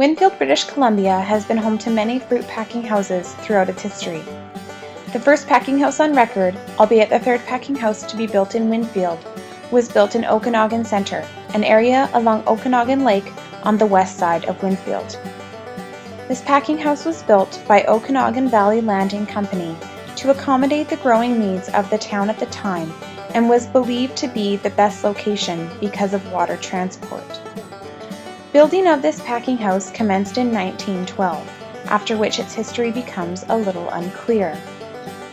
Winfield, British Columbia has been home to many fruit packing houses throughout its history. The first packing house on record, albeit the third packing house to be built in Winfield, was built in Okanagan Centre, an area along Okanagan Lake on the west side of Winfield. This packing house was built by Okanagan Valley Landing Company to accommodate the growing needs of the town at the time and was believed to be the best location because of water transport. Building of this packing house commenced in 1912, after which its history becomes a little unclear.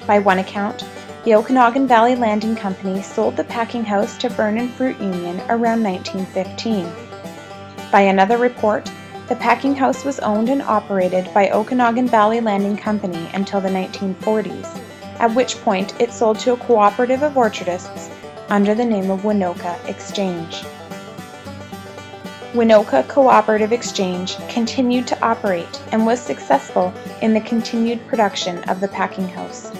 By one account, the Okanagan Valley Landing Company sold the packing house to Vernon Fruit Union around 1915. By another report, the packing house was owned and operated by Okanagan Valley Landing Company until the 1940s, at which point it sold to a cooperative of orchardists under the name of Winoka Exchange. Winoka Cooperative Exchange continued to operate and was successful in the continued production of the packing house.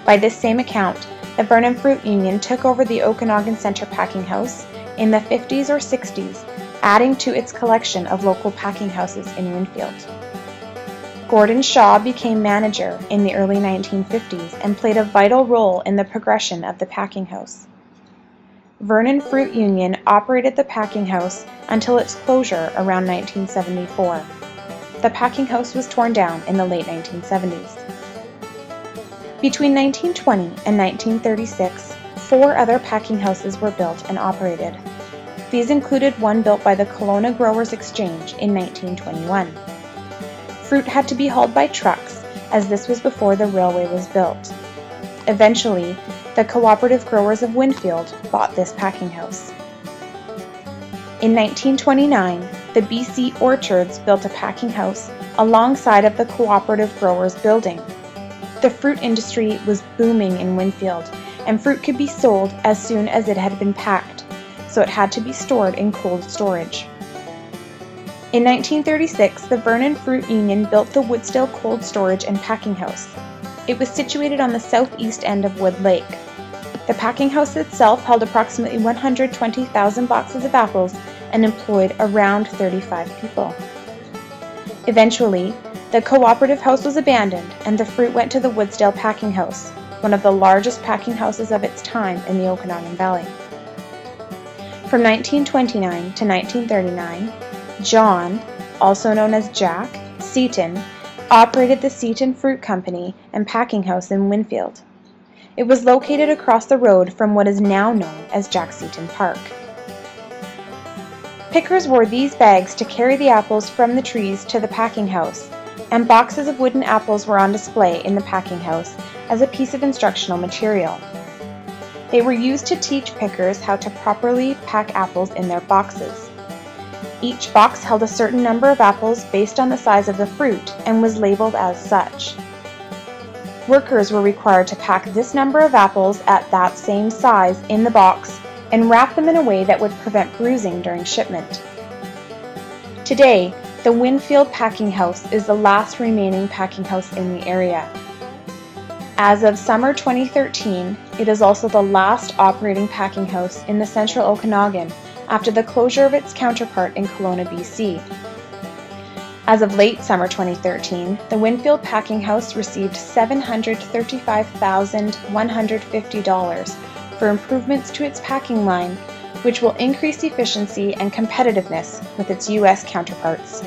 By this same account, the Vernon Fruit Union took over the Okanagan Centre packing house in the 50s or 60s, adding to its collection of local packing houses in Winfield. Gordon Shaw became manager in the early 1950s and played a vital role in the progression of the packing house. Vernon Fruit Union operated the packing house until its closure around 1974. The packing house was torn down in the late 1970s. Between 1920 and 1936, 4 other packing houses were built and operated. These included one built by the Kelowna Growers Exchange in 1921. Fruit had to be hauled by trucks, as this was before the railway was built. Eventually, the Cooperative Growers of Winfield bought this packing house. In 1929, the BC Orchards built a packing house alongside of the Cooperative Growers building. The fruit industry was booming in Winfield, and fruit could be sold as soon as it had been packed, so it had to be stored in cold storage. In 1936, the Vernon Fruit Union built the Woodsdale Cold Storage and Packing House. It was situated on the southeast end of Wood Lake. The packing house itself held approximately 120,000 boxes of apples and employed around 35 people. Eventually, the cooperative house was abandoned and the fruit went to the Woodsdale Packing House, one of the largest packing houses of its time in the Okanagan Valley. From 1929 to 1939, John, also known as Jack, Seaton, operated the Seaton Fruit Company and Packing House in Winfield. It was located across the road from what is now known as Jack Seaton Park. Pickers wore these bags to carry the apples from the trees to the packing house, and boxes of wooden apples were on display in the packing house as a piece of instructional material. They were used to teach pickers how to properly pack apples in their boxes. Each box held a certain number of apples based on the size of the fruit and was labeled as such. Workers were required to pack this number of apples at that same size in the box and wrap them in a way that would prevent bruising during shipment. Today, the Winfield Packing House is the last remaining packing house in the area. As of summer 2013, it is also the last operating packing house in the central Okanagan after the closure of its counterpart in Kelowna, BC. As of late summer 2013, the Winfield Packing House received $735,150 for improvements to its packing line, which will increase efficiency and competitiveness with its U.S. counterparts.